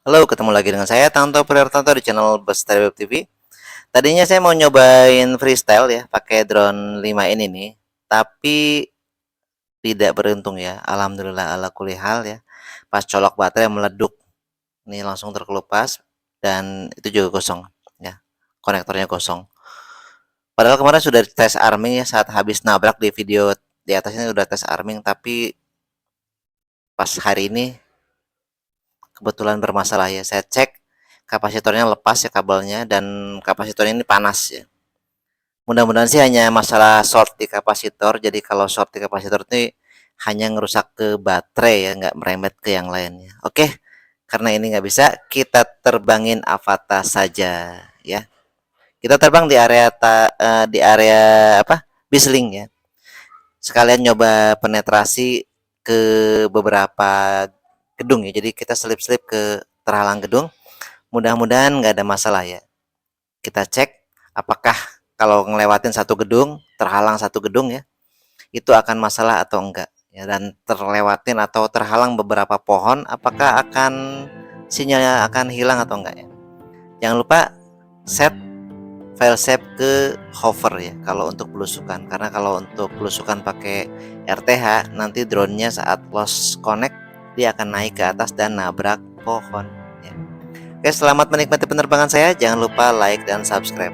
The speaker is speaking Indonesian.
Halo, ketemu lagi dengan saya Tanto Prihartanto di channel Daftar TV. Tadinya saya mau nyobain freestyle ya, pakai drone 5 ini nih, tapi tidak beruntung ya. Alhamdulillah ala kulihal ya. Pas colok baterai meleduk, nih langsung terkelupas dan itu juga kosong ya. Konektornya kosong. Padahal kemarin sudah tes arming ya saat habis nabrak di video di atasnya sudah tes arming, tapi pas hari ini kebetulan bermasalah ya. Saya cek kapasitornya lepas ya kabelnya dan kapasitornya ini panas ya. Mudah-mudahan sih hanya masalah short di kapasitor. Jadi kalau short di kapasitor itu hanya ngerusak ke baterai ya, nggak merembet ke yang lainnya. Oke, karena ini nggak bisa, kita terbangin Avata saja ya. Kita terbang di area apa? Bisling ya. Sekalian nyoba penetrasi ke beberapa gedung ya. Jadi kita selip-selip ke terhalang gedung. Mudah-mudahan nggak ada masalah ya. Kita cek apakah kalau ngelewatin satu gedung, terhalang satu gedung ya, itu akan masalah atau enggak. Ya, dan terlewatin atau terhalang beberapa pohon, apakah akan sinyalnya akan hilang atau enggak ya. Jangan lupa set file save ke hover ya kalau untuk belusukan, karena kalau untuk belusukan pakai RTH nanti drone-nya saat lost connect dia akan naik ke atas dan nabrak pohon ya. Oke, selamat menikmati penerbangan saya. Jangan lupa like dan subscribe.